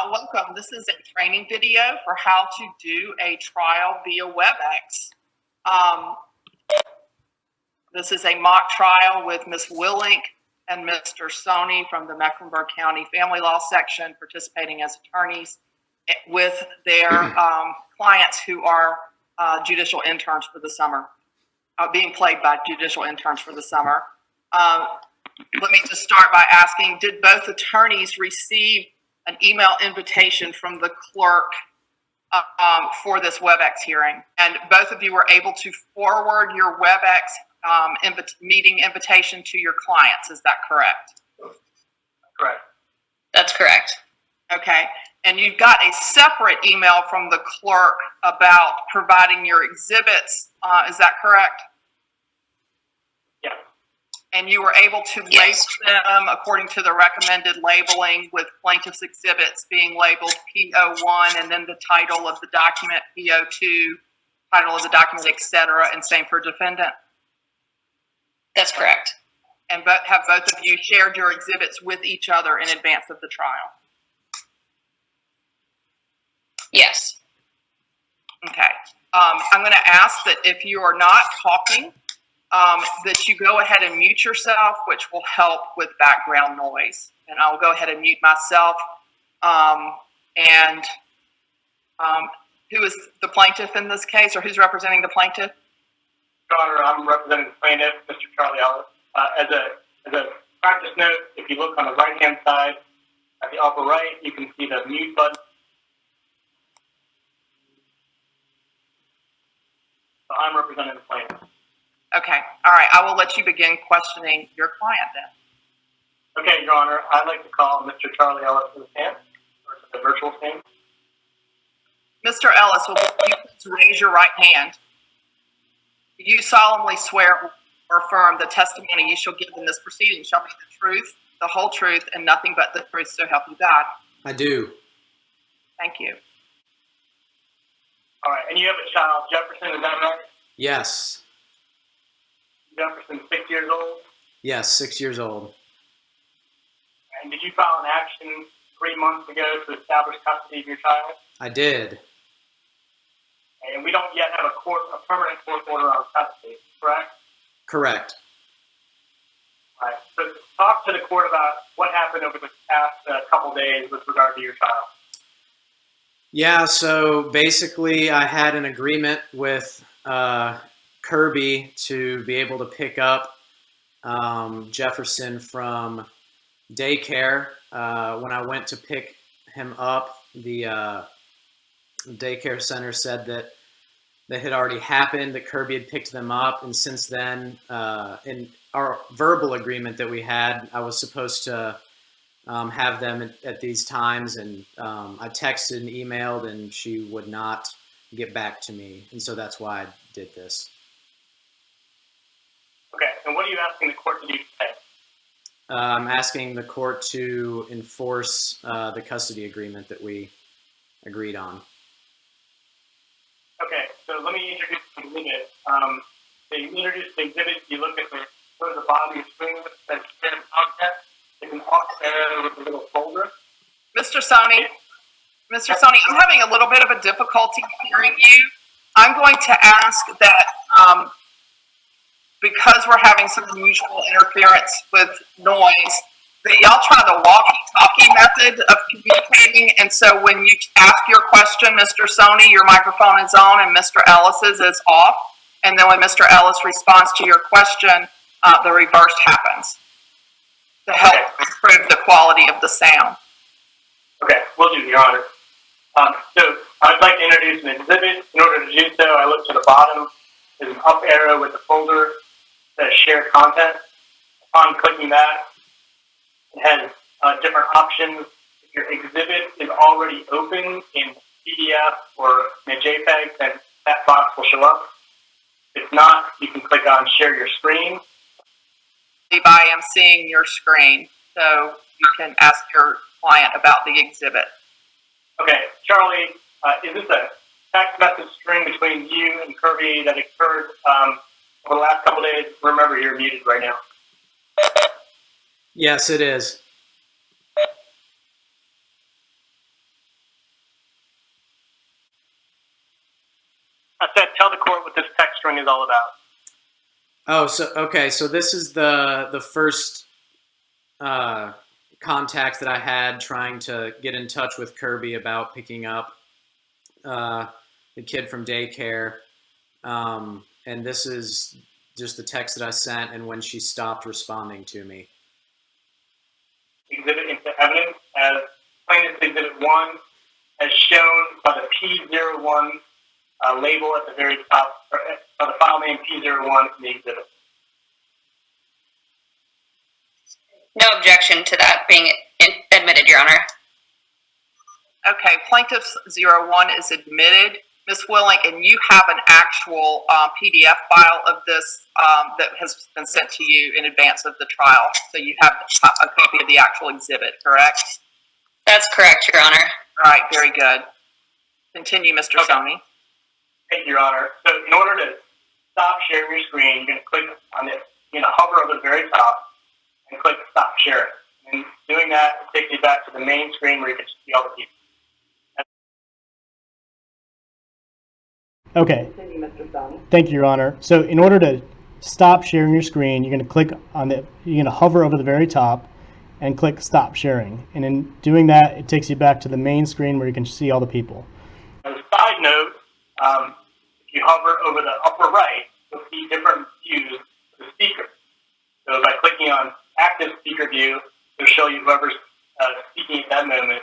Welcome. This is a training video for how to do a trial via WebEx. This is a mock trial with Ms. Willink and Mr. Sony from the Mecklenburg County Family Law Section participating as attorneys with their clients who are judicial interns for the summer, being played by judicial interns for the summer. Let me just start by asking, did both attorneys receive an email invitation from the clerk for this WebEx hearing? And both of you were able to forward your WebEx meeting invitation to your clients. Is that correct? Correct. That's correct. Okay. And you got a separate email from the clerk about providing your exhibits. Is that correct? Yeah. And you were able to label them according to the recommended labeling, with plaintiff's exhibits being labeled P01 and then the title of the document P02, title of the document, etc., and same for defendant? That's correct. And have both of you shared your exhibits with each other in advance of the trial? Yes. Okay. I'm going to ask that if you are not talking, that you go ahead and mute yourself, which will help with background noise. And I'll go ahead and mute myself. Who is the plaintiff in this case, or who's representing the plaintiff? Connor, I'm representing the plaintiff, Mr. Charlie Ellis. As a practice note, if you look on the right-hand side, at the upper right, you can see the mute button. So I'm representing the plaintiff. Okay. All right. I will let you begin questioning your client then. Okay, Your Honor. I'd like to call Mr. Charlie Ellis to the stand, or to the virtual stand. Mr. Ellis, will you please raise your right hand? Do you solemnly swear or affirm the testimony you shall give in this proceeding shall be the truth, the whole truth, and nothing but the truth, so help you God? I do. Thank you. All right. And you have a child, Jefferson, is that right? Yes. Jefferson, 6 years old? Yes, 6 years old. And did you file an action 3 months ago to establish custody of your child? I did. And we don't yet have a permanent court order on custody, correct? Correct. All right. So talk to the court about what happened over the past couple days with regard to your child. Yeah, so basically I had an agreement with Kirby to be able to pick up Jefferson from daycare. When I went to pick him up, the daycare center said that had already happened, that Kirby had picked them up, and since then, in our verbal agreement that we had, I was supposed to have them at these times, and I texted and emailed, and she would not get back to me, and so that's why I did this. Okay, and what are you asking the court to do today? I'm asking the court to enforce the custody agreement that we agreed on. Okay, so let me introduce the exhibit. To introduce the exhibit, you look at towards the bottom of the screen that says content. It's an off arrow with a little folder. Mr. Sony, I'm having a little bit of a difficulty hearing you. I'm going to ask that because we're having some unusual interference with noise, that y'all try the walkie-talkie method of communicating. And so when you ask your question, Mr. Sony, your microphone is on and Mr. Ellis's is off. And then when Mr. Ellis responds to your question, the reverse happens to help improve the quality of the sound. Okay, will do, Your Honor. So I'd like to introduce an exhibit. In order to do so, I look to the bottom. There's an up arrow with a folder that says share content. Upon clicking that, it has different options. If your exhibit is already open in PDF or in a JPEG, then that box will show up. If not, you can click on share your screen. I am seeing your screen, so you can ask your client about the exhibit. Okay, Charlie, is this a text message string between you and Kirby that occurred over the last couple of days? Remember, you're muted right now. Yes, it is. I said, tell the court what this text string is all about. Oh, so okay, so this is the first contact that I had trying to get in touch with Kirby about picking up the kid from daycare, and this is just the text that I sent and when she stopped responding to me. Exhibit into evidence as plaintiff's exhibit 1 as shown by the P01 label at the very top, or by the file name P01 in the exhibit. No objection to that being admitted, Your Honor. Okay, plaintiff's 01 is admitted. Ms. Willink, and you have an actual PDF file of this that has been sent to you in advance of the trial. So you have a copy of the actual exhibit, correct? That's correct, Your Honor. All right, very good. Continue, Mr. Sony. Thank you, Your Honor. So in order to stop sharing your screen, you're going to click on it. You're going to hover over the very top and click Stop Sharing. And doing that, it takes you back to the main screen where you can see all the people. Okay. Thank you, Your Honor. So in order to stop sharing your screen, you're going to click on the, you're going to hover over the very top and click Stop Sharing. And in doing that, it takes you back to the main screen where you can see all the people. As a side note, if you hover over the upper right, you'll see different views of the speaker. So by clicking on Active Speaker View, it'll show you whoever's speaking at that moment.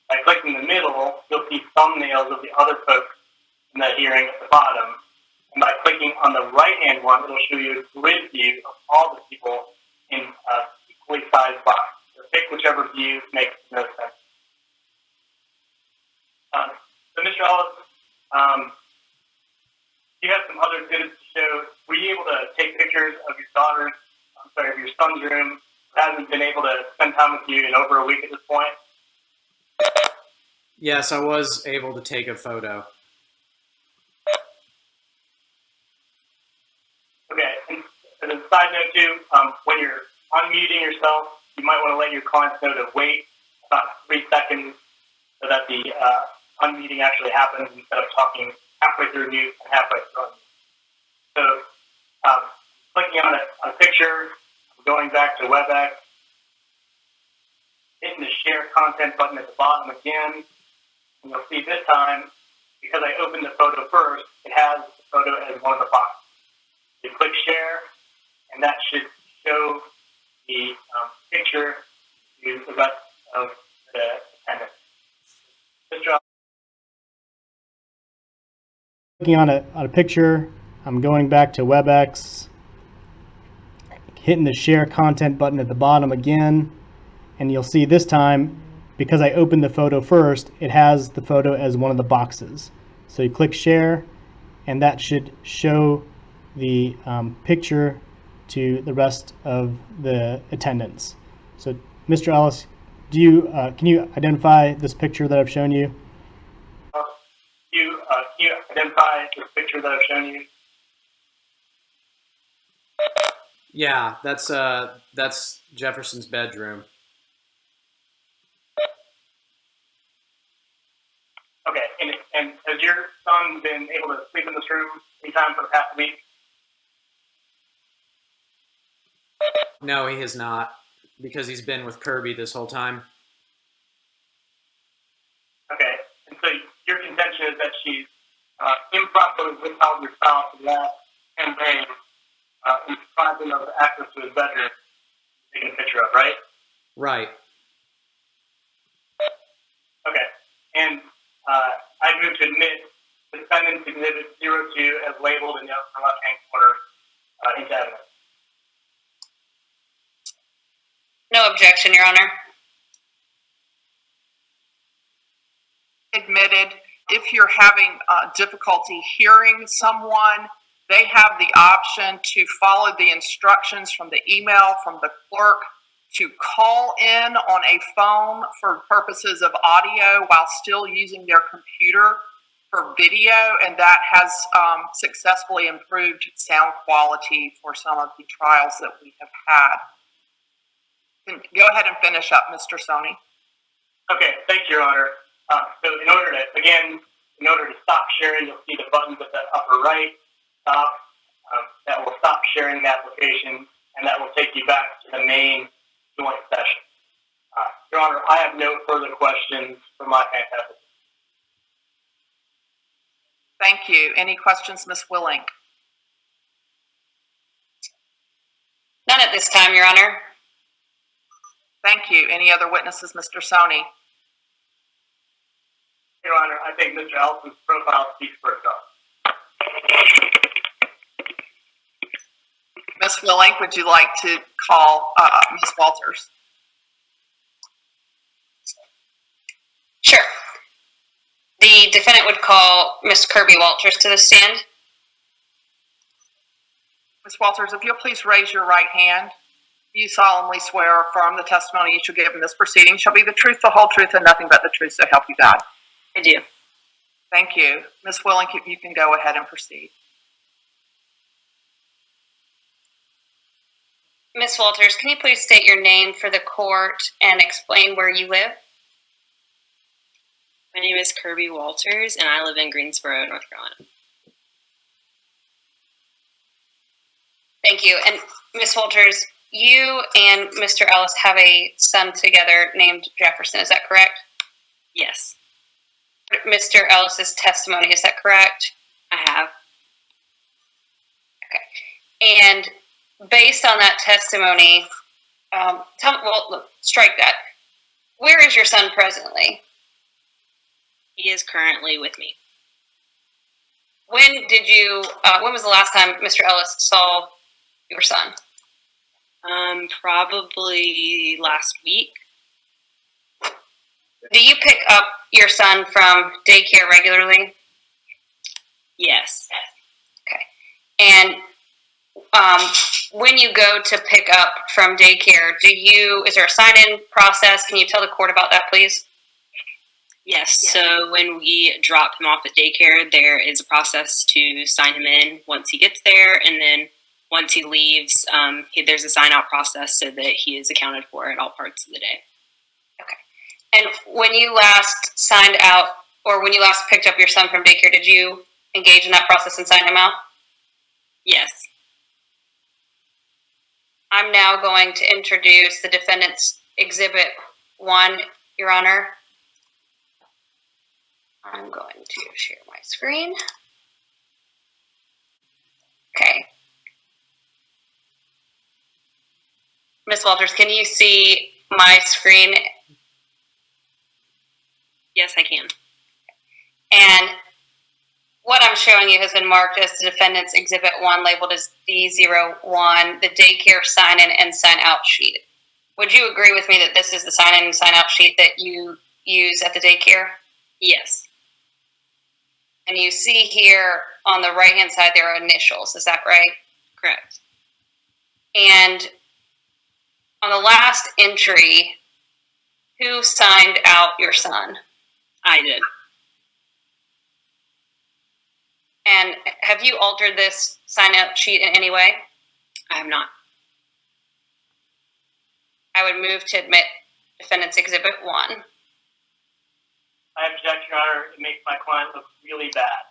By clicking the middle, you'll see thumbnails of the other folks in the hearing at the bottom. And by clicking on the right-hand one, it'll show you a grid view of all the people in equally sized box. So pick whichever view makes the most sense. So Mr. Ellis, you have some other exhibits to show. Were you able to take pictures of your of your son's room, who hasn't been able to spend time with you in over a week at this point? Yes, I was able to take a photo. Okay, and as a side note too, when you're unmuting yourself, you might want to let your clients know to wait about 3 seconds so that the unmuting actually happens instead of talking halfway through mute and halfway through unmute. So clicking on a picture, going back to WebEx, hitting the share content button at the bottom again, and you'll see this time, because I opened the photo first, it has the photo as one of the boxes. You click share, and that should show the picture to the rest of the attendants. Mr. Clicking on a picture, I'm going back to WebEx, hitting the share content button at the bottom again, and you'll see this time, because I opened the photo first, it has the photo as one of the boxes. So you click share, and that should show the picture to the rest of the attendants. So Mr. Ellis, do you can you identify this picture that I've shown you? Can you identify this picture that I've shown you? Yeah, that's Jefferson's bedroom. Okay, and has your son been able to sleep in this room anytime for the past week? No, he has not, because he's been with Kirby this whole time. Okay, and so your contention is that she's improperly withheld your spouse for the last 10 days and deprived him of access to his bedroom, taking a picture of, right? Right. Okay, and I move to admit defendant's exhibit 02 as labeled in the upper left-hand corner into evidence. No objection, Your Honor. Admitted. If you're having difficulty hearing someone, they have the option to follow the instructions from the email from the clerk to call in on a phone for purposes of audio while still using their computer for video, and that has successfully improved sound quality for some of the trials that we have had. Go ahead and finish up, Mr. Sony. Okay, thank you, Your Honor. So in order to, again, in order to stop sharing, you'll see the buttons at the upper right, top, that will stop sharing the application, and that will take you back to the main joint session. Your Honor, I have no further questions for my fantastic. Thank you. Any questions, Ms. Willink? None at this time, Your Honor. Thank you. Any other witnesses, Mr. Sony? Your Honor, I think Mr. Ellison's profile speaks for itself. Ms. Willink, would you like to call Ms. Walters? Sure. The defendant would call Ms. Kirby Walters to the stand. Ms. Walters, if you'll please raise your right hand. You solemnly swear or affirm the testimony you shall give in this proceeding shall be the truth, the whole truth, and nothing but the truth, so help you God. I do. Thank you. Ms. Willink, you can go ahead and proceed. Ms. Walters, can you please state your name for the court and explain where you live? My name is Kirby Walters, and I live in Greensboro, North Carolina. Thank you. And Ms. Walters, you and Mr. Ellis have a son together named Jefferson, is that correct? Yes, Mr. Ellis's testimony, is that correct? I have. Okay. And based on that testimony, strike that. Where is your son presently? He is currently with me. When was the last time Mr. Ellis saw your son? Probably last week. Do you pick up your son from daycare regularly? Yes. Okay. And when you go to pick up from daycare, is there a sign-in process? Can you tell the court about that, please? Yes, so when we drop him off at daycare, there is a process to sign him in once he gets there, and then once he leaves, there's a sign-out process so that he is accounted for at all parts of the day. Okay. And when you last signed out, or when you last picked up your son from daycare, did you engage in that process and sign him out? Yes. I'm now going to introduce the defendant's Exhibit 1, Your Honor. I'm going to share my screen. Okay. Ms. Walters, can you see my screen? Yes, I can. And what I'm showing you has been marked as the defendant's Exhibit 1, labeled as D01, the daycare sign-in and sign-out sheet. Would you agree with me that this is the sign-in and sign-out sheet that you use at the daycare? Yes. And you see here on the right-hand side there are initials, is that right? Correct. And on the last entry, who signed out your son? I did. And have you altered this sign-out sheet in any way? I have not. I would move to admit defendant's Exhibit 1. I object, Your Honor. It makes my client look really bad.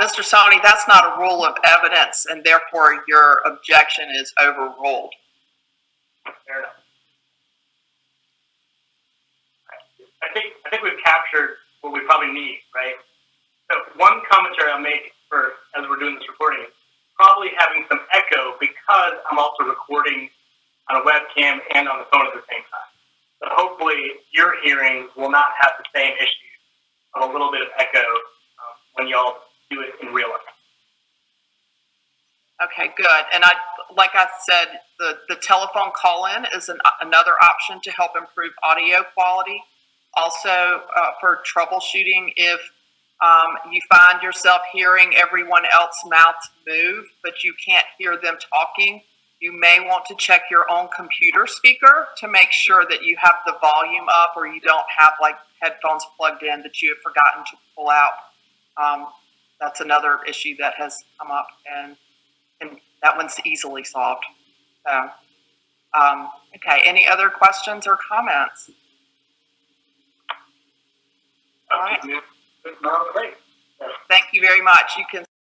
Mr. Sony, that's not a rule of evidence, and therefore your objection is overruled. Fair enough. I think we've captured what we probably need, right? So one commentary I'll make as we're doing this recording is probably having some echo because I'm also recording on a webcam and on the phone at the same time. So hopefully your hearings will not have the same issue of a little bit of echo when y'all do it in real life. Okay, good. And like I said, the telephone call-in is another option to help improve audio quality. Also, for troubleshooting, if you find yourself hearing everyone else's mouths move, but you can't hear them talking, you may want to check your own computer speaker to make sure that you have the volume up or you don't have like headphones plugged in that you have forgotten to pull out. That's another issue that has come up, and that one's easily solved. So, okay, any other questions or comments? right. keep moving on the rate. Thank you very much. You can